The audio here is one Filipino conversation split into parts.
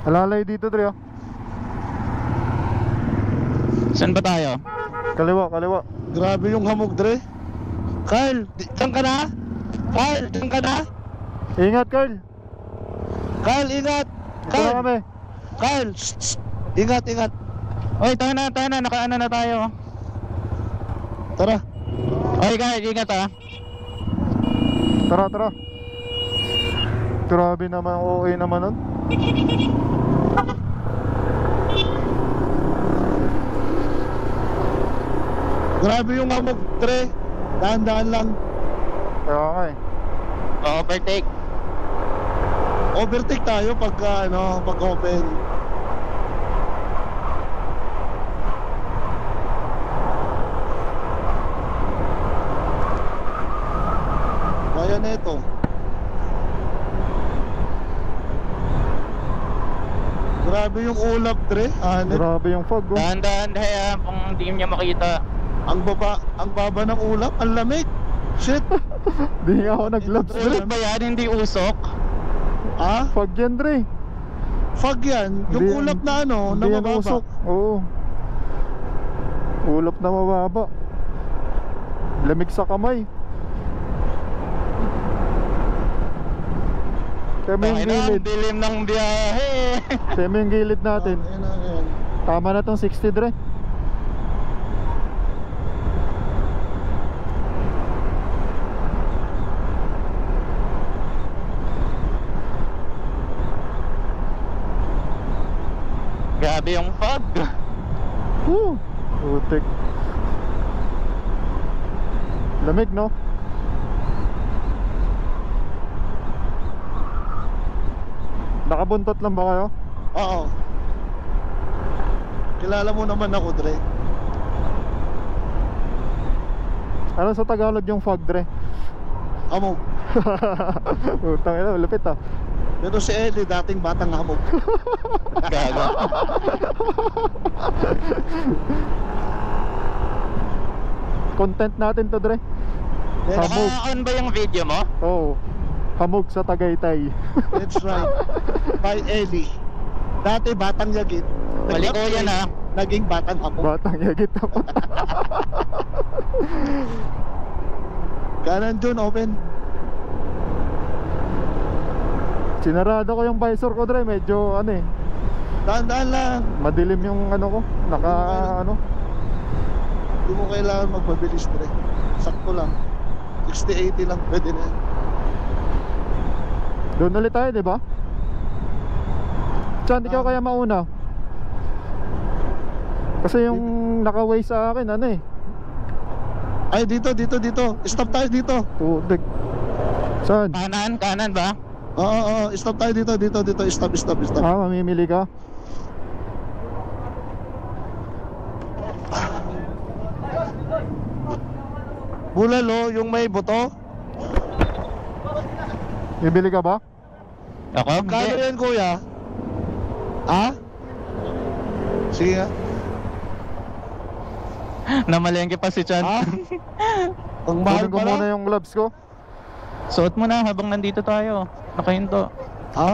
Alalay dito, Dre, oh. Saan ba tayo? Kaliwa, kaliwa. Grabe yung hamog, Dre. Kyle, diyan ka na? Kyle, diyan ka na? Ingat, Carl. Kyle, ingat. Ito na kami. Kyle, shh, shh. Ingat, ingat. Oy, tayo na, nakaano na tayo. Tara. Oy, Kyle, ingat ah. Tara, tara. Grabe naman, okay naman nun. Grabe yung hamog, Dre. Dahan-dahan lang. Kaya nga eh. Overtake. Overtake tayo pagka, pag open. Kaya na ito. Grabe yung ulap, Dre. Grabe yung fog, oh. Dahan-dahan kaya kung hindi niya makita. Ang baba ng ulap, ang lamig. Shit. Di nga ako nag-gloves, Dre. Ulit ba yan? Hindi usok? Ah? Fog yan, Dre. Fog yan. Yung Hindi ulap na na hindi yan mababa. usok. Oo. Ulap na mababa. Lamig sa kamay. Kaya mo yung Tangina, gilid. ang dilim ng biyahe. Kaya mo yung gilid natin. Ayan. Tama na tong 60, Dre. Grabe yung fog. Woo! Putik. Lamig, no? Nakabuntot lang ba kayo? Oo. Kilala mo naman ako, Dre. Ano sa Tagalog yung fog, Dre? Hamog. Utang ina, lupit ah. Pero si Ellie, dating batang hamog. Gago. Content natin to, Dre. Hamog. Naka-on ba yung video mo? Oo. Hamog sa Tagaytay. That's right. By Ellie. Dati batang yagit. Mali ko yan ah. Naging batang hamog. Batang yagit ako. Kanan dun, open. Sinarado ko yung visor ko, Dre. Medyo ano eh, Dahan-dahan lang. madilim yung ano ko. Naka ano. Hindi mo kailangan magpabilis, Dre. Sakto lang. 60-80 lang. Pwede na yan. Doon ulit tayo, di ba? Chan, ikaw kaya mauna. Kasi yung naka-way sa akin, ano eh. Ay, dito. Stop tayo dito. Putik. Saan? Kanan ba? Oo. Stop tayo dito. Stop. Ah, mamimili ka? Bulalo, yung may buto. Bibili ka ba? Ako? Kano Hindi. yan, kuya? Ha? Sige nga. Namalengke pa si Chan. Ha? Ang mahal Kunin ko muna pala. yung gloves ko. Suot mo na habang nandito tayo. Nakahinto. Ha?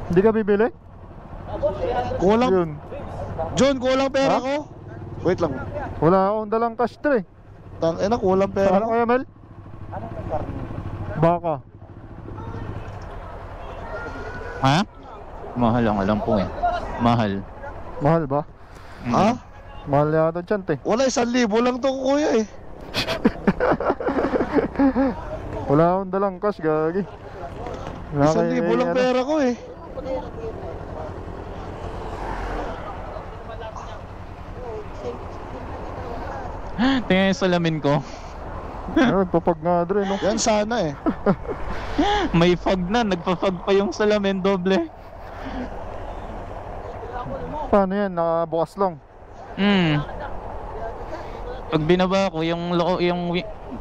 Hindi ka bibili? Kulang. Yun. John, kulang pera Ha? ko. Wait lang. Wala akong dalang cash, Dre. Tangina, kulang pera Ano ko. kaya, Mel? Baka. Ha? Mahal ang alam ko eh. Mahal. Mahal ba? Ha? Mahal yata dyan, te. Wala, 1,000 lang to, kuya eh. Wala akong dalang cash, gagi. Wala 1,000 lang ano. pera ko eh. Tingnan yung salamin ko. Nagpapag nga, Dre, no? Yan sana eh. May fog na. Nagpa-fog pa yung salamin doble. Paano yan? Nakabukas lang. Pag binaba ko yung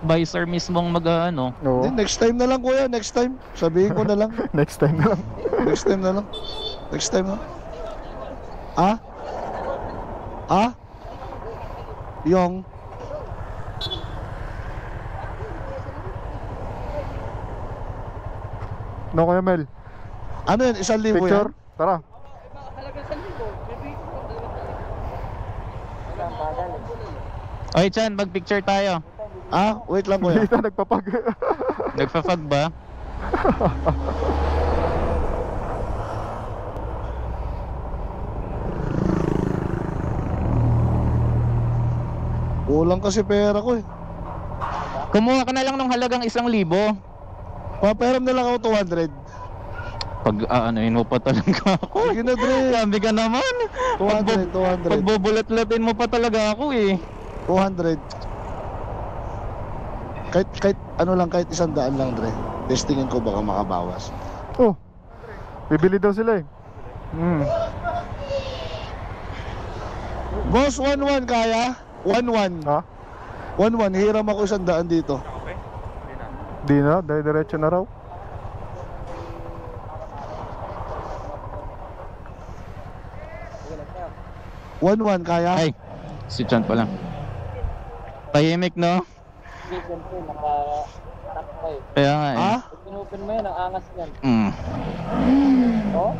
visor mismong mag-ano. Oo. Then, next time na lang, kuya. Next time. Sabihin ko na lang. Next time na lang. Next time na lang. Next time na. Ha? Ha? Yung No, Kuya Mel? Ano yan? 1,000 Picture? yan? Tara. Oy, Chan, mag-picture tayo. Ah, wait lang kuya. Dito nagpapag. Nagpa-fog ba? Kulang kasi pera ko eh. Kumuha ka na lang ng halagang 1,000. Papahiram na lang ako 200. Pag aanoin mo pa talaga ako. Sige na, Dre. Sabi ka naman. 200, 200. Pagbubulat-latin mo pa talaga ako eh. 200. Kahit ano lang, kahit 100 lang, Dre. Testingin ko baka makabawas. Oh. Bibili daw sila eh. Boss, 1-1 kaya? 1-1. Ha? 1-1, hiram ako 100 dito. Di na, diretso na raw. One kaya? Ay, si Chan pa lang. Tahimik, no? Siyempre, naka-takpa eh. Kaya nga eh. Ha? Pag pinupen mo yan, ang angas yan. Oh?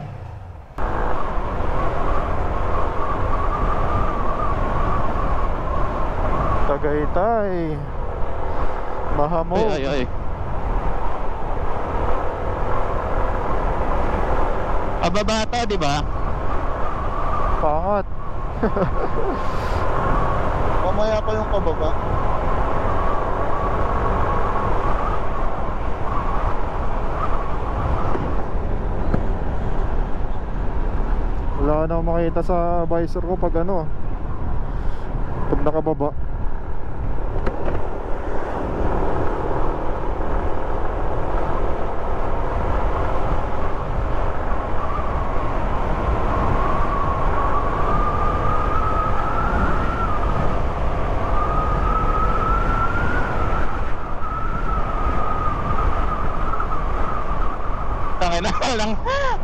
Tagaytay. Mahamo. Ay. Pababa to, di ba? Pangat. Mamaya pa yung pababa. Wala na akong makita sa visor ko pag ano. Pag nakababa.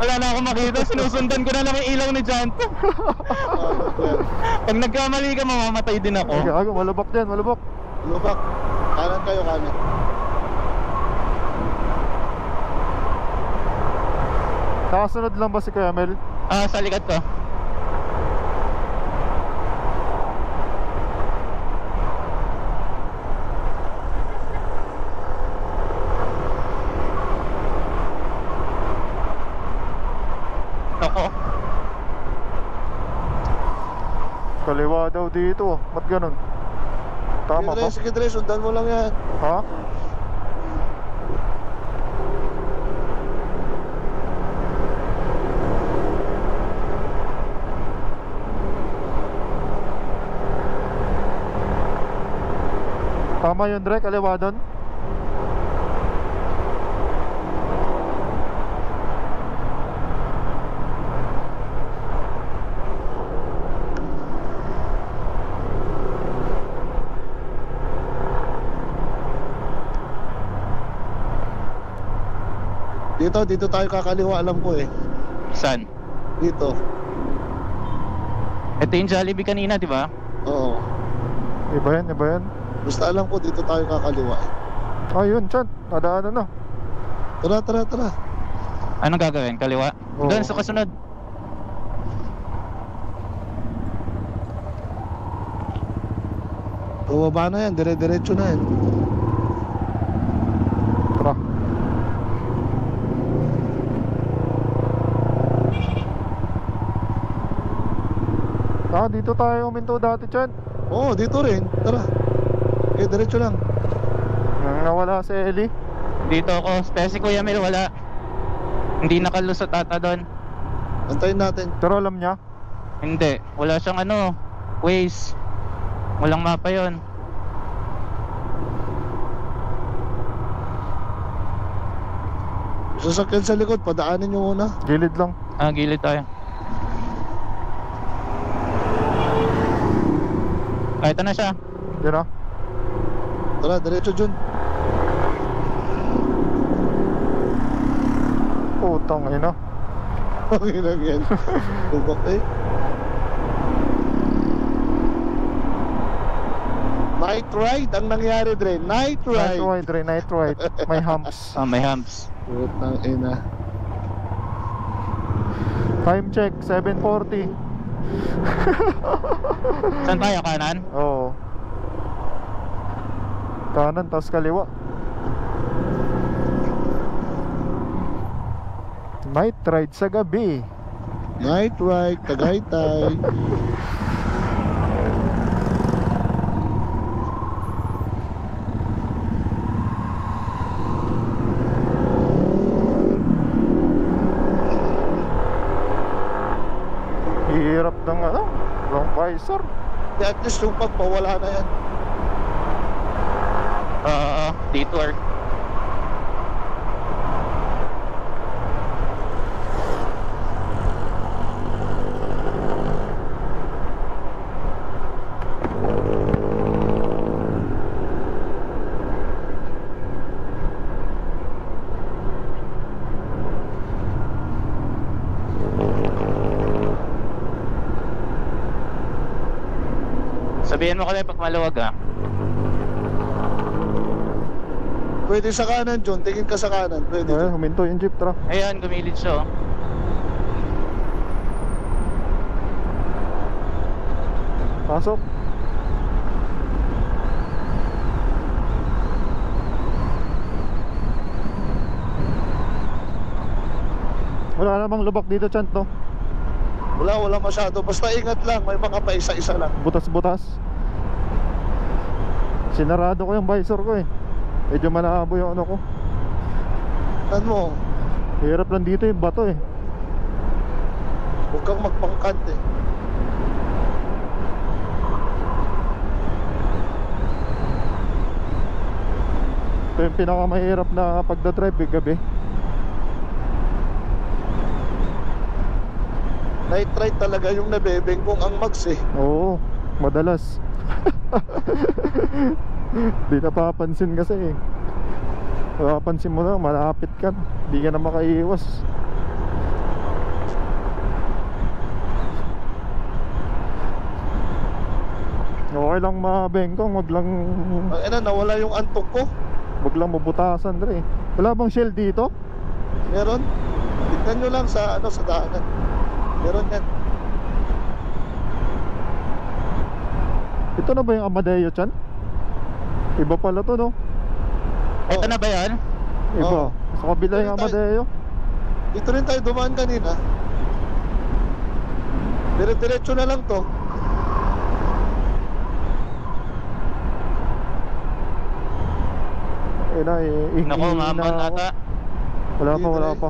Wala na akong makita. Sinusundan ko na lang yung ilaw ni Chan. Pag nagkamali ka, mamamatay din ako. Okay, malubak dyan, malubak. Lubak. Kanan kayo, kanan. Nakasunod lang ba si Kuya Mel? Sa likod ko. Ako. Kaliwa daw dito. Ba't ganun? Tama ba? Sige, Dre, sundan mo lang yan. Ha? Tama yun, Dre, kaliwa doon. Dito tayo kakaliwa, alam ko eh. Saan? Dito. Ito yung Jollibee kanina, di ba? Oo. Iba yan. Basta alam ko dito tayo kakaliwa. Yun, Chan. Nadaanan na. Tara. Anong gagawin? Kaliwa? Oo. Doon sa kasunod. Bumaba na yan, dire-diretso na yan. Tara. Dito tayo uminto dati, Chan. Oo, dito rin. Tara. Okay, diretso lang. Nawala si Ellie. Dito ako. Si Kuya Mel wala. Hindi nakalusot ata doon. Antayin natin. Pero alam niya. Hindi. Wala siyang Waze. Walang mapa yon. Sasakyan sa likod, padaanin nyo muna. Gilid lang. Gilid tayo. Ito na siya. Yun na. Tara, diretso dyan. Putang ina. Okay lang yan. Lubak eh. Night ride ang nangyari, Dre. Night Night ride. ride, May humps. May humps. Putang ina. Time check 7:40. Saan tayo, kanan? Oo. Kanan tas kaliwa. Night ride sa gabi. Night ride, Tagaytay. Hirap ng long visor. At least yung pagpawala na yan. Detour. Sabihin mo kami pag maluwag Pwede sa kanan, John. Tingin ka sa kanan. Pwede. Huminto yung jeep truck. Ayan, gumilid siya Pasok. Wala namang lubak dito, Chant, no? Wala masyado. Basta ingat lang. May mga paisa-isa lang. Butas-butas. Sinarado ko yung visor ko eh. Medyo malabo yung ano ko. Tan mo, Hirap lang dito yung bato eh. huwag kang magpangkante. Ito yung pinakamahirap na pagdadrive gabi. Night ride talaga yung nabebengkong ang mags eh. Oo, madalas. Di napapansin kasi eh. Napapansin mo na, malapit ka. Di ka na makaiwas. Okay lang mabengkong, wag lang Nawala yung antok ko. wag lang mabutasan dre. Wala bang shell dito? Meron. Tignan nyo lang sa sa daanan. Meron yan. Ito na ba yung Amadeo, Chan? Iba pala to, no? Ito na ba yan? Iba. Oo. Sa kabila yung Amadeo. Dito rin tayo dumaan kanina. Dire-diretso na lang to. Naku, maman ata. Wala pa.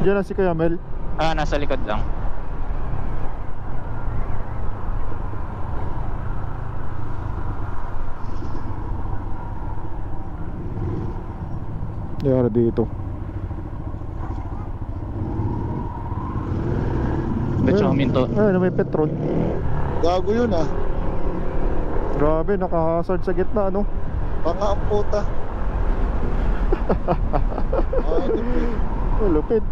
Diyan na si Kuya Mel. Nasa likod lang. Diyan dito. Betso huminto. Ayun, may petrol. Gago yun ah. Grabe, naka-hazard sa gitna, ano? Mga ang puta. Oh, lupit.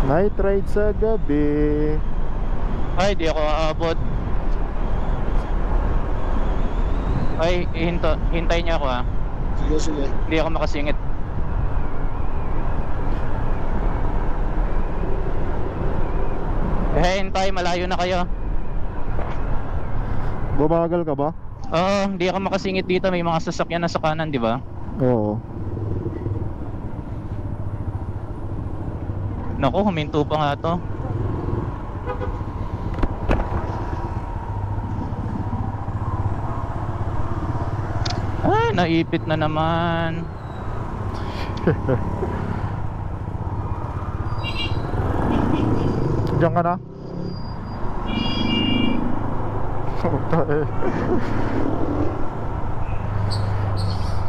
Night ride sa gabi. Ay, di ako aabot. Ay, hintay niya ako Sige. Hindi ako makasingit. Hintay, malayo na kayo. Bumagal ka ba? Oo, hindi ako makasingit dito. May mga sasakyan na sa kanan, di ba? Oo. Naku, huminto pa nga to. Ay, naipit na naman. Diyan ka na? Puta eh.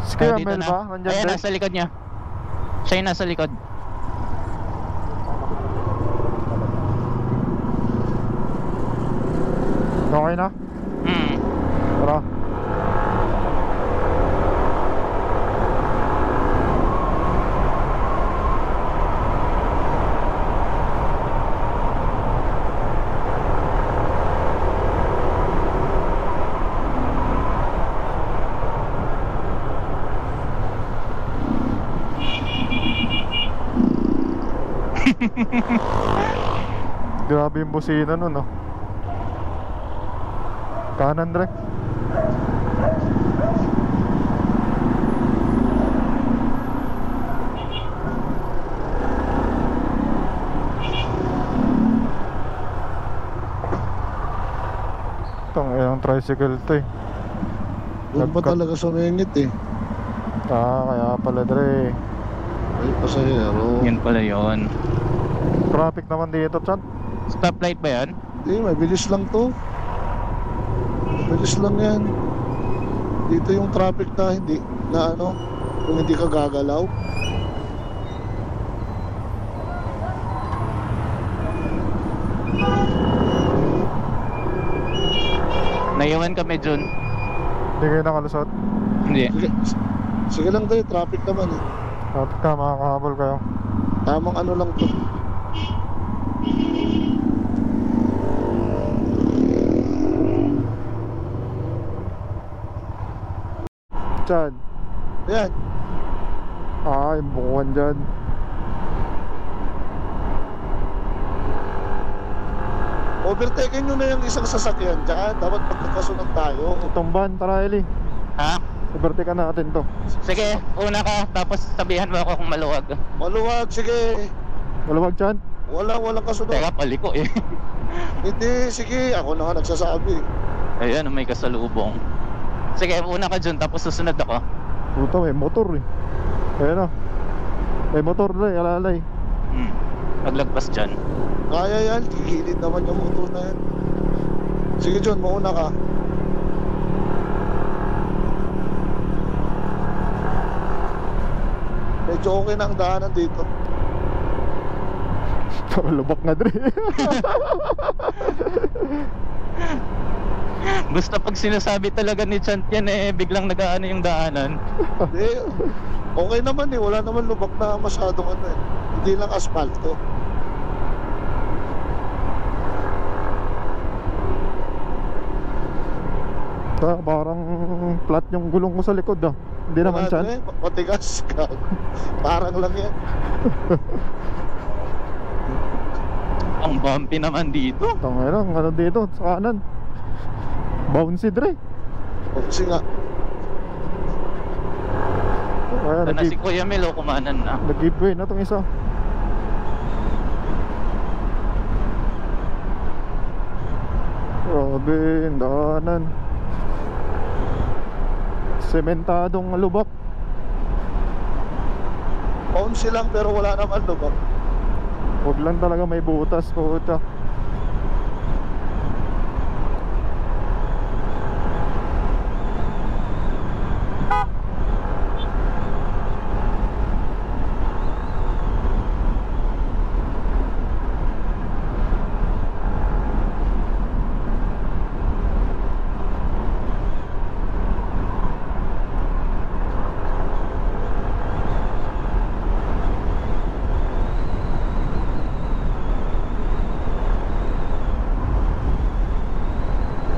Si Kuya Dito Mel na. ba? Nandyan Ayan, din? nasa likod niya. Siya yung nasa likod. Okay na? Tara. Grabe yung busina nun, oh. Kanan, Dre. Itong yung tricycle to, eh. Doon pa talaga sumingit eh. Kaya pala, Dre. Ay, pasahero. Yun pala yun. Traffic naman dito, chat. Stoplight ba yan? Hindi, mabilis lang to. Mabilis lang yan. Dito yung traffic na hindi, na ano, kung hindi ka gagalaw. Naiwan kami dun. Hindi kayo nakalusot. Hindi. Sige, sige lang tayo, traffic naman eh. Traffic ka, makakahabol kayo. Tamang ano lang to. Chad. Ayan, Yung bukuan dyan. overtaken nyo na yung isang sasakyan dyan. Dapat pagkakasunod tayo. Itong van, tara Eli. Ha? Overtake natin to. Sige, una ka, tapos sabihan mo ako kung maluwag. Maluwag, sige. Maluwag, Chad. Walang kasunod. Teka, paliko eh. Hindi, sige. Ako na nga nagsasabi. Ayan, may kasalubong. Sige, una ka dyan, tapos susunod ako. Puta, may motor eh. Ayan o. May motor na eh, alalay. Paglagpas dyan. Kaya yan, kikilid naman yung motor na yan. Sige John, mauna ka. Medyo okay na ang daanan dito. Lubak nga, Dre. Basta pag sinasabi talaga ni Chant yan eh, biglang nag-aano yung daanan. Hindi, okay naman eh. Wala naman lubak na masyadong ano eh. Hindi lang asfalto. Parang flat yung gulong ko sa likod ah. Hindi naman, Chad. Eh, matigas ka. Parang lang yan. Ang bumpy naman dito. Tangay lang, ano dito, sa kanan. Bouncy, Dre. O, kasi nga, Kaya Ito na si Kuya Melo, kumanan na. nag-giveaway na tong isa. Grabe, yung daanan. Sementadong lubak. bouncy lang pero wala naman lubak. Huwag lang talaga may butas, puta.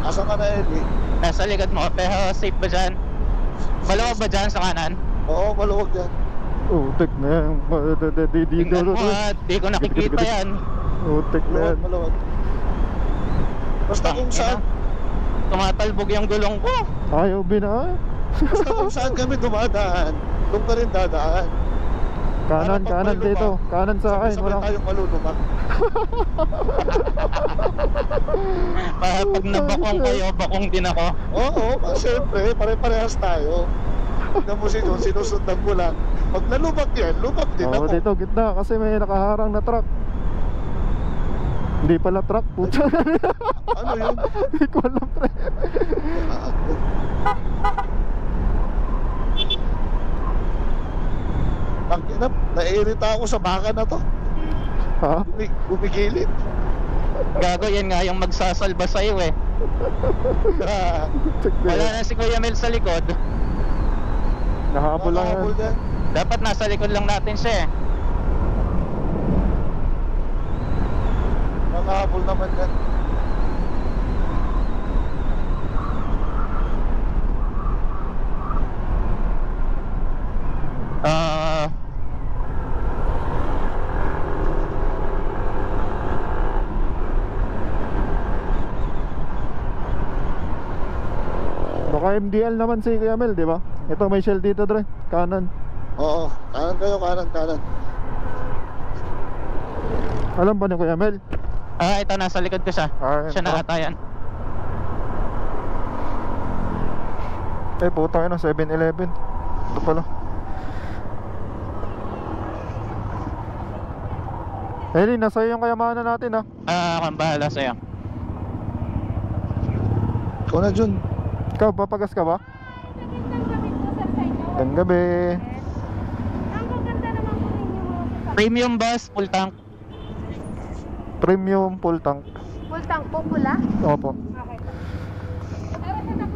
Asa ka na Eli? Nasa likod mo, pero safe ba dyan? Maluwag ba dyan sa kanan? Oo, maluwag yan. Utek na yan. Tingnan mo di ko nakikita yan. Utek na yan. Maluwag. Basta kung saan, Tumatalbog yung gulong ko. Ayaw bina. basta kung saan kami dumadaan, doon ka rin dadaan. Kanan, Para pag kanan may dito. lubak, Kanan sa akin. sabay-sabay Wala. tayong malulubak. Para pag nabakong kayo, bakong din ako. Oo, siyempre, pare-parehas tayo. Tignan mo si John, sinusundan ko lang. Pag nalubak yan, lubak din Oo, ako. dito gitna kasi may nakaharang na truck. Hindi pala truck, puta. Ano yun? Hindi ko alam, pre. Ang inap, naiirita ako sa baka na to. Ha? Bumigilid. Gago, yan nga yung magsasalba sa'yo eh. Check Wala na. na si Kuya Mel sa likod. Nahabol lang yan. Nakahabol yan. Dapat nasa likod lang natin siya eh. Nakahabol naman yan. Naka-MDL naman si Kuya Mel, di ba? Ito may shell dito, Dre. Kanan. Oo, kanan kayo, kanan. Alam ba ni Kuya Mel? Ito nasa likod ko siya. Siya na ata yan. Putang ina, 7-Eleven. Ito pala. Eli, nasa iyo yung kayamanan natin, ha? Akong bahala sa'yo. Ikaw na, Jun. Ikaw, papagas ka ba? Gandang gabi. Ang gaganda naman po ninyo. Premium bus, full tank. Premium full tank. Full tank po pula? Opo. Okay. Pero sa